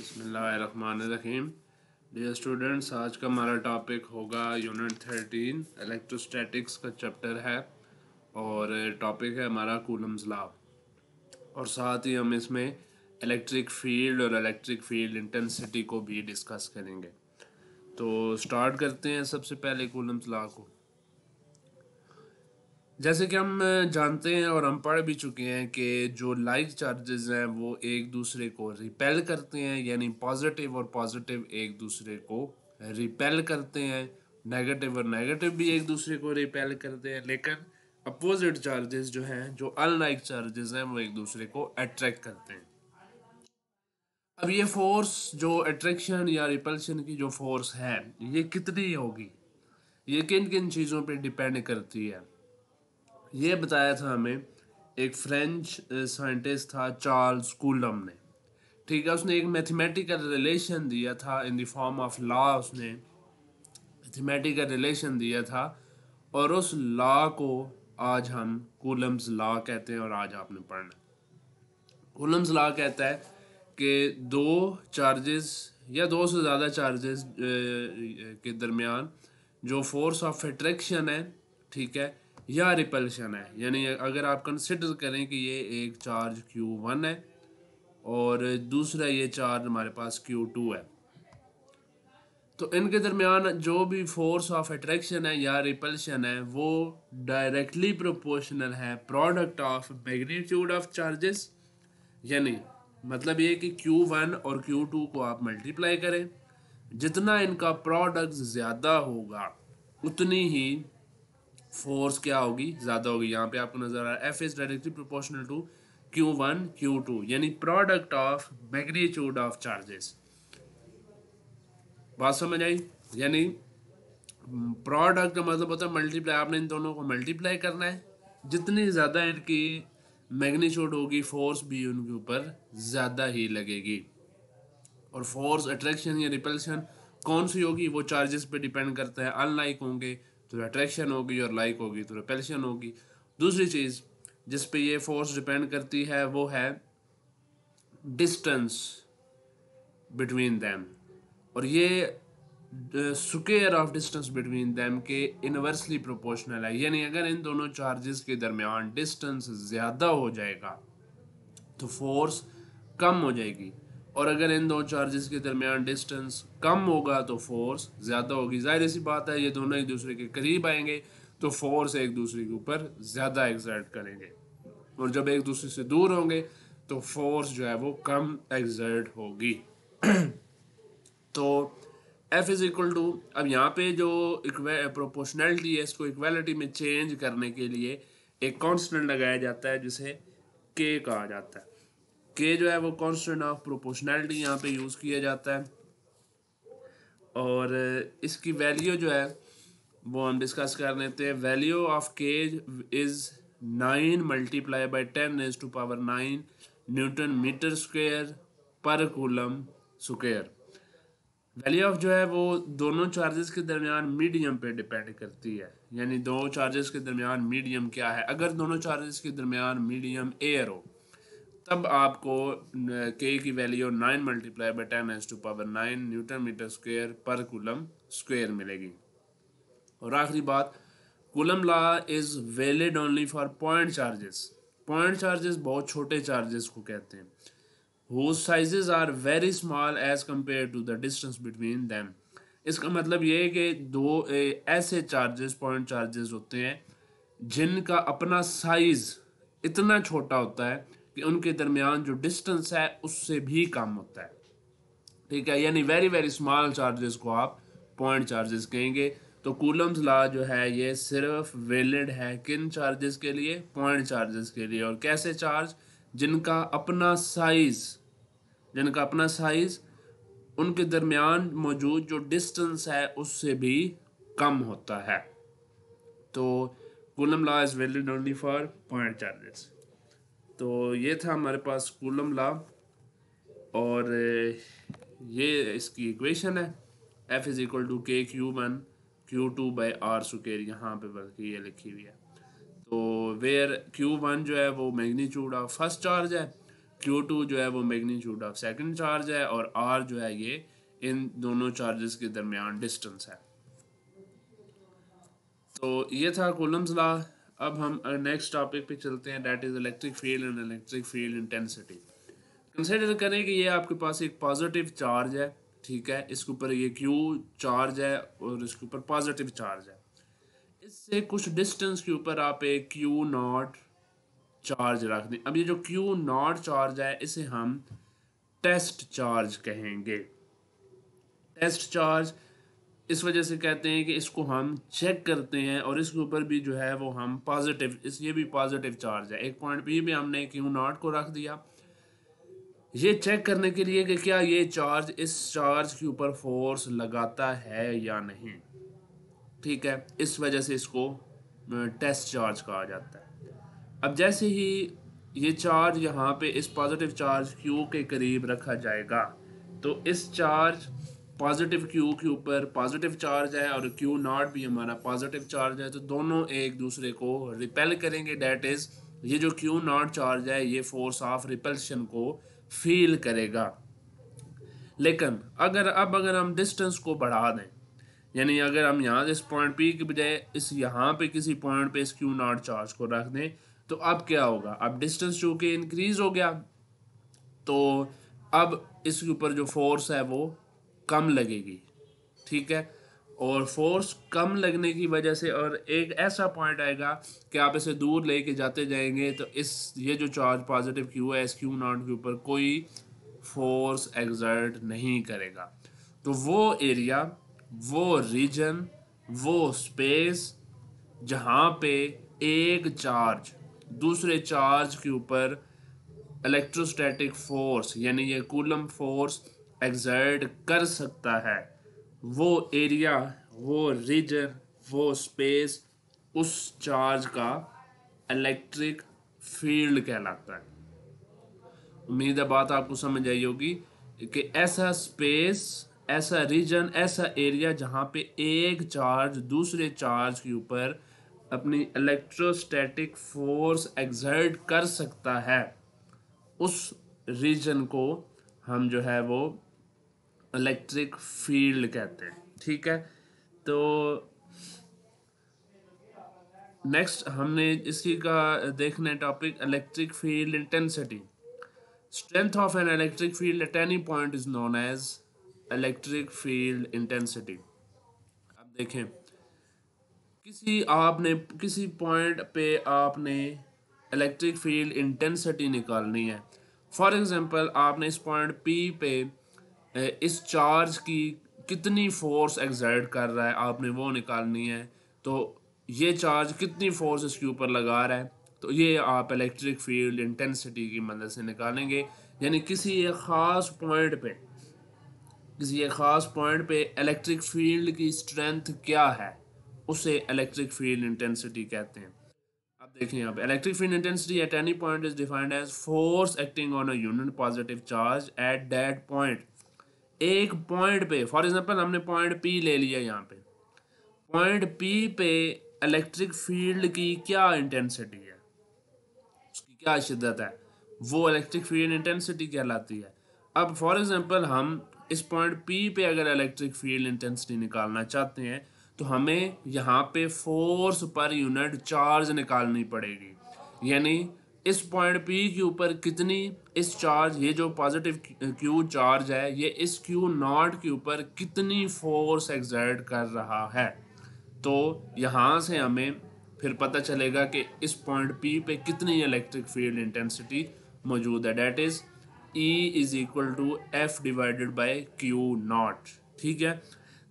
बिस्मिल्लाहिर्रहमानिर्रहीम। Dear students, आज का हमारा टॉपिक होगा यूनिट 13 इलेक्ट्रोस्टैटिक्स का चैप्टर है और टॉपिक है हमारा कूलम्स लॉ। और साथ ही हम इसमें इलेक्ट्रिक फील्ड और इलेक्ट्रिक फील्ड इंटेंसिटी को भी डिस्कस करेंगे। तो स्टार्ट करते हैं सबसे पहले कूलम्स लॉ को। जैसे कि हम जानते हैं और हम पढ़ भी चुके हैं कि जो लाइक चार्जेस हैं वो एक दूसरे को रिपेल करते हैं, यानी पॉजिटिव और पॉजिटिव एक दूसरे को रिपेल करते हैं, नेगेटिव और नेगेटिव भी एक दूसरे को रिपेल करते हैं। लेकिन अपोजिट चार्जेस जो हैं, जो अनलाइक चार्जेस हैं, वो एक दूसरे को अट्रैक्ट करते हैं। अब ये फोर्स जो अट्रैक्शन या रिपल्शन की जो फोर्स है, ये कितनी होगी, ये किन किन चीज़ों पे डिपेंड करती है, ये बताया था हमें एक फ्रेंच साइंटिस्ट था चार्ल्स कूलम ने। ठीक है, उसने एक मैथमेटिकल रिलेशन दिया था in the form of law. उसने मैथमेटिकल रिलेशन दिया था और उस लॉ को आज हम कूलम्स लॉ कहते हैं और आज आपने पढ़ना। कूलम्स लॉ कहता है कि दो चार्जेस या दो से ज़्यादा चार्जेस के दरमियान जो फोर्स ऑफ अट्रैक्शन है, ठीक है, या रिपल्शन है, यानी अगर आप कंसिडर करें कि ये एक चार्ज Q1 है और दूसरा ये चार्ज हमारे पास Q2 है, तो इनके दरमियान जो भी फोर्स ऑफ अट्रैक्शन है या रिपल्शन है वो डायरेक्टली प्रोपोर्शनल है product of magnitude of charges. यानी मतलब ये कि Q1 और Q2 को आप मल्टीप्लाई करें, जितना इनका प्रोडक्ट ज़्यादा होगा उतनी ही फोर्स क्या होगी, ज़्यादा होगी। यहाँ पे आपको नज़र आ रहा है F is directly proportional to Q1 Q2, यानी product of magnitude of charges. बात समझ आई? यानी प्रोडक्ट का मतलब होता है मल्टीप्लाई, आपने इन दोनों को मल्टीप्लाई करना है, जितनी ज़्यादा इनकी मैग्नीट्यूड होगी फोर्स भी उनके ऊपर ज़्यादा ही लगेगी। और फोर्स अट्रैक्शन या रिपल्शन कौन सी होगी, वो चार्जेस पे डिपेंड करता है। अनलाइक होंगे तो अट्रैक्शन होगी और लाइक होगी तो रिपल्शन होगी। दूसरी चीज़ जिस पे ये फोर्स डिपेंड करती है वो है डिस्टेंस बिटवीन दैम, और ये square of distance between them के इनवर्सली प्रोपोर्शनल है। यानी अगर इन दोनों चार्जेस के दरमियान डिस्टेंस ज़्यादा हो जाएगा तो फोर्स कम हो जाएगी, और अगर इन दो चार्जेस के दरमियान डिस्टेंस कम होगा तो फोर्स ज़्यादा होगी। जाहिर सी बात है, ये दोनों एक दूसरे के करीब आएंगे तो फोर्स एक दूसरे के ऊपर ज़्यादा एक्सर्ट करेंगे, और जब एक दूसरे से दूर होंगे तो फोर्स जो है वो कम एक्सर्ट होगी। तो F इज इक्वल टू, अब यहाँ पे जो प्रोपोर्शनैलिटी है इसको इक्वालिटी में चेंज करने के लिए एक कांस्टेंट लगाया जाता है जिसे K कहा जाता है। K जो है वो कांस्टेंट ऑफ प्रोपोर्शनैलिटी यहाँ पे यूज़ किया जाता है, और इसकी वैल्यू जो है वो हम डिस्कस कर लेते हैं। Value of K is 9 multiply by 10⁻⁹ newton metre square पर कूलम स्क्वायर। वैल्यू ऑफ जो है वो दोनों चार्जेस के दरमियान मीडियम पे डिपेंड करती है। यानी दो चार्जेस के दरमियान मीडियम क्या है, अगर दोनों चार्जेस के दरमियान मीडियम एयर हो तब आपको K की value 9 multiply by 10⁻⁹ newton metre square पर कूलम स्क्वायर मिलेगी। और आखिरी बात, coulomb law is valid only for point charges. Point charges बहुत छोटे चार्जेस को कहते हैं, whose sizes are very small as compared to the distance between them। इसका मतलब ये है कि दो ऐसे चार्जेस पॉइंट चार्जेस होते हैं जिनका अपना साइज इतना छोटा होता है कि उनके दरमियान जो डिस्टेंस है उससे भी कम होता है। ठीक है, यानी वेरी वेरी स्मॉल चार्जेस को आप पॉइंट चार्जेस कहेंगे। तो कूलम्स लॉ जो है ये सिर्फ वैलिड है किन चार्जेस के लिए, पॉइंट चार्जेस के लिए। और कैसे चार्ज, जिनका अपना साइज, जिनका अपना साइज उनके दरमियान मौजूद जो डिस्टेंस है उससे भी कम होता है। तो coulomb law is valid only for point charges. तो ये था हमारे पास कूलम लॉ, और ये इसकी इक्वेशन है F is equal to K Q1 Q2 by R square, यहाँ पे बल्कि ये लिखी हुई है। तो वेयर Q1 जो है वो मैग्नीट्यूड ऑफ फर्स्ट चार्ज है, Q2 जो है वो मैग्नीट्यूड ऑफ सेकंड चार्ज है, और R जो है ये इन दोनों चार्जेस के दरमियान डिस्टेंस है। तो ये था कूलम्स लॉ। अब हम नेक्स्ट टॉपिक पे चलते हैं, that is electric field and electric field intensity. Consider करें कि ये आपके पास एक पॉजिटिव चार्ज है, ठीक है, इसके ऊपर ये Q चार्ज है और इसके ऊपर पॉजिटिव चार्ज है। इससे कुछ डिस्टेंस के ऊपर आप एक Q नॉट चार्ज रख दें। अब ये जो Q नॉट चार्ज है इसे हम टेस्ट चार्ज कहेंगे। टेस्ट चार्ज इस वजह से कहते हैं कि इसको हम चेक करते हैं, और इसके ऊपर भी जो है वो हम पॉजिटिव, ये भी पॉजिटिव चार्ज है। एक पॉइंट बी पे हमने Q नॉट को रख दिया, ये चेक करने के लिए कि क्या ये चार्ज इस चार्ज के ऊपर फोर्स लगाता है या नहीं, ठीक है। इस वजह से इसको टेस्ट चार्ज कहा जाता है। अब जैसे ही ये चार्ज यहाँ पे इस पॉजिटिव चार्ज Q के करीब रखा जाएगा, तो इस चार्ज पॉजिटिव Q के ऊपर पॉजिटिव चार्ज है और Q नॉट भी हमारा पॉजिटिव चार्ज है, तो दोनों एक दूसरे को रिपेल करेंगे। डैट इज ये जो Q नॉट चार्ज है ये फोर्स ऑफ रिपल्शन को फील करेगा। लेकिन अगर हम डिस्टेंस को बढ़ा दें, यानी अगर हम यहाँ से इस पॉइंट पी की बजाय इस यहाँ पे किसी पॉइंट पे इस Q नॉट चार्ज को रख दें, तो अब क्या होगा, अब डिस्टेंस चूंकि इंक्रीज हो गया, तो अब इसके ऊपर जो फोर्स है वो कम लगेगी, ठीक है। और फोर्स कम लगने की वजह से, और एक ऐसा पॉइंट आएगा कि आप इसे दूर लेके जाते जाएंगे, तो इस ये जो चार्ज पॉजिटिव Q है इस Q नॉट के ऊपर कोई फोर्स एक्सर्ट नहीं करेगा। तो वो एरिया, वो रीजन, वो स्पेस जहाँ पे एक चार्ज दूसरे चार्ज के ऊपर इलेक्ट्रोस्टैटिक फोर्स यानी ये कूलम फोर्स एक्सर्ट कर सकता है, वो एरिया, वो रीजन, वो स्पेस उस चार्ज का इलेक्ट्रिक फील्ड कहलाता है। उम्मीद है बात आपको समझ आई होगी कि ऐसा स्पेस, ऐसा रीजन, ऐसा एरिया जहाँ पे एक चार्ज दूसरे चार्ज के ऊपर अपनी इलेक्ट्रोस्टैटिक फोर्स एक्सर्ट कर सकता है, उस रीजन को हम जो है वो इलेक्ट्रिक फील्ड कहते हैं, ठीक है। तो नेक्स्ट हमने इसी का देखना है topic electric field intensity. Strength of an electric field at any point is known as electric field intensity। अब देखें, किसी पॉइंट पे आपने इलेक्ट्रिक फील्ड इंटेंसिटी निकालनी है। फॉर एग्जांपल आपने इस पॉइंट P पे इस चार्ज की कितनी फोर्स एक्सर्ट कर रहा है आपने वो निकालनी है। तो ये चार्ज कितनी फोर्स इसके ऊपर लगा रहा है, तो ये आप इलेक्ट्रिक फील्ड इंटेंसिटी की मदद से निकालेंगे। यानी किसी एक ख़ास पॉइंट पे इलेक्ट्रिक फील्ड की स्ट्रेंथ क्या है, उसे इलेक्ट्रिक फील्ड इंटेंसिटी कहते हैं। अब देखें यहाँ पे electric field intensity at any point is defined as force acting on a unit positive charge at that point. एक पॉइंट पे, फॉर एग्जांपल हमने पॉइंट P ले लिया, यहाँ पे पॉइंट P पे इलेक्ट्रिक फील्ड की क्या इंटेंसिटी है, उसकी क्या शिद्दत है, वो इलेक्ट्रिक फील्ड इंटेंसिटी कहलाती है। अब फॉर एग्जांपल हम इस पॉइंट P पे अगर इलेक्ट्रिक फील्ड इंटेंसिटी निकालना चाहते हैं, तो हमें यहाँ पे फोर्स पर यूनिट चार्ज निकालनी पड़ेगी। यानी इस पॉइंट P के ऊपर कितनी इस चार्ज, ये जो पॉजिटिव Q चार्ज है, ये इस Q नॉट के ऊपर कितनी फोर्स एक्सर्ट कर रहा है। तो यहाँ से हमें फिर पता चलेगा कि इस पॉइंट P पे कितनी इलेक्ट्रिक फील्ड इंटेंसिटी मौजूद है। That is E is equal to F divided by Q naught, ठीक है।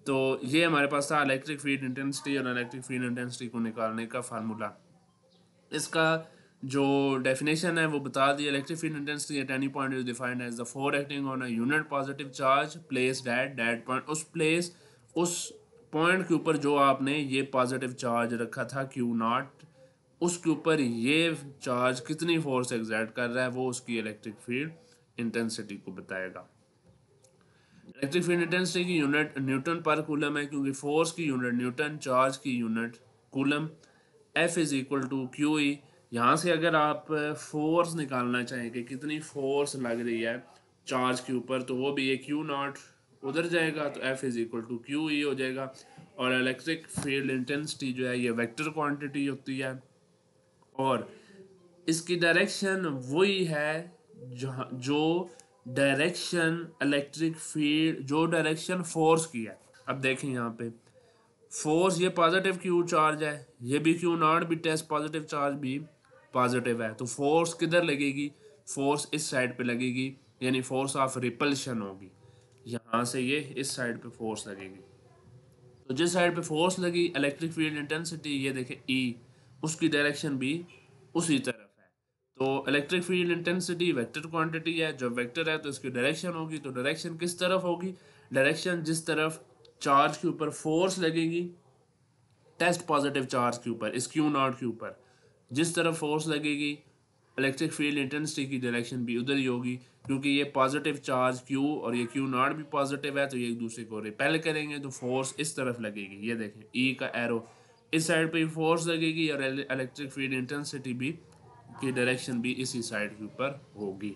तो ये हमारे पास था इलेक्ट्रिक फील्ड इंटेंसिटी और इलेक्ट्रिक फील्ड इंटेंसिटी को निकालने का फार्मूला। इसका जो डेफिनेशन है वो बता दी, electric field intensity at any point is defined as the force acting on a unit positive charge placed at that point. उस पॉइंट के ऊपर जो आपने ये पॉजिटिव चार्ज रखा था Q नॉट, उसके ऊपर ये चार्ज कितनी फोर्स एक्सर्ट कर रहा है, वो उसकी इलेक्ट्रिक फील्ड इंटेंसिटी को बताएगा। इलेक्ट्रिक फील्ड इंटेंसिटी की यूनिट न्यूटन पर कूलम है, क्योंकि फोर्स की यूनिट न्यूटन, चार्ज की unit coulomb. F is equal to Q E, यहाँ से अगर आप फोर्स निकालना चाहें कि कितनी फोर्स लग रही है चार्ज के ऊपर, तो वो भी ये क्यू नॉट उधर जाएगा, तो F is equal to Q E हो जाएगा। और इलेक्ट्रिक फील्ड इंटेंसिटी जो है ये वेक्टर क्वांटिटी होती है, और इसकी डायरेक्शन वही है जहाँ जो डायरेक्शन इलेक्ट्रिक फील्ड, जो डायरेक्शन फोर्स की है। अब देखें यहाँ पे फोर्स, ये पॉजिटिव क्यू चार्ज है, ये भी क्यू नॉट भी टेस्ट पॉजिटिव चार्ज भी पॉजिटिव है, तो फोर्स किधर लगेगी, फोर्स इस साइड पे लगेगी, यानी फोर्स ऑफ रिपल्शन होगी। यहाँ से ये इस साइड पे फोर्स लगेगी, तो जिस साइड पे फोर्स लगी इलेक्ट्रिक फील्ड इंटेंसिटी, ये देखें ई, उसकी डायरेक्शन भी उसी तरफ है। तो electric field intensity vector quantity है, जब वेक्टर है तो इसकी डायरेक्शन होगी, तो डायरेक्शन किस तरफ होगी, डायरेक्शन जिस तरफ चार्ज के ऊपर फोर्स लगेगी, टेस्ट पॉजिटिव चार्ज के ऊपर, इस क्यू नॉट के ऊपर जिस तरफ फोर्स लगेगी, इलेक्ट्रिक फील्ड इंटेंसिटी की डायरेक्शन भी उधर ही होगी, क्योंकि ये पॉजिटिव चार्ज क्यू और ये क्यू नॉट भी पॉजिटिव है, तो ये एक दूसरे को रिपेल करेंगे, तो फोर्स इस तरफ लगेगी। ये देखें ई का एरो, इस साइड पे फोर्स लगेगी और इलेक्ट्रिक फील्ड इंटेंसिटी भी की डायरेक्शन भी इसी साइड के ऊपर होगी।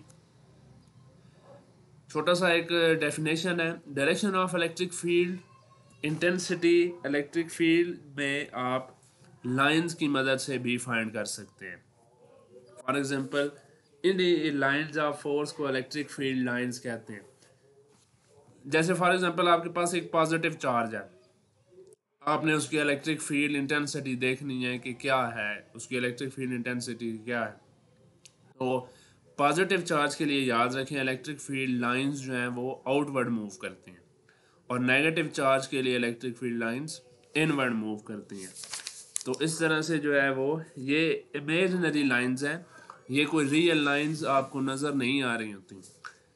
छोटा सा एक डेफिनेशन है, direction of electric field intensity electric field में आप लाइंस की मदद से भी फाइंड कर सकते हैं। For example in lines of force को इलेक्ट्रिक फील्ड लाइंस कहते हैं। जैसे फॉर एग्जांपल आपके पास एक पॉजिटिव चार्ज है, आपने उसकी इलेक्ट्रिक फील्ड इंटेंसिटी देखनी है कि क्या है, उसकी इलेक्ट्रिक फील्ड इंटेंसिटी क्या है। तो पॉजिटिव चार्ज के लिए याद रखें इलेक्ट्रिक फील्ड लाइंस जो हैं वो आउटवर्ड मूव करती हैं, और नेगेटिव चार्ज के लिए electric field lines inward move करती हैं। तो इस तरह से जो है वो ये इमेजिनरी लाइंस हैं, ये कोई रियल लाइंस आपको नज़र नहीं आ रही होती।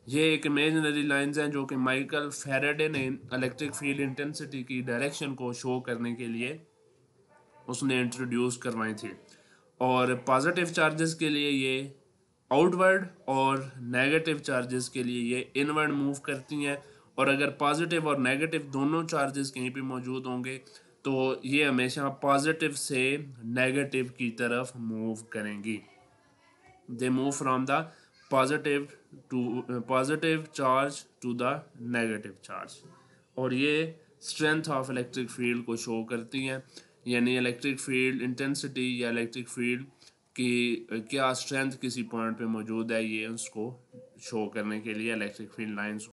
ये एक इमेजिनरी लाइंस हैं जो कि माइकल फैराडे ने इलेक्ट्रिक फील्ड इंटेंसिटी की डायरेक्शन को शो करने के लिए उसने इंट्रोड्यूस करवाई थी। और पॉजिटिव चार्जेस के लिए ये आउटवर्ड और नेगेटिव चार्जेस के लिए ये इनवर्ड मूव करती हैं। और अगर पॉजिटिव और नेगेटिव दोनों चार्जेस कहीं पे मौजूद होंगे तो ये हमेशा पॉजिटिव से नेगेटिव की तरफ मूव करेंगी। They move from the positive charge to the negative charge, और ये स्ट्रेंथ ऑफ इलेक्ट्रिक फील्ड को शो करती हैं, यानी इलेक्ट्रिक फील्ड इंटेंसिटी या इलेक्ट्रिक फील्ड की क्या स्ट्रेंथ किसी पॉइंट पे मौजूद है, ये उसको शो करने के लिए इलेक्ट्रिक फील्ड लाइंस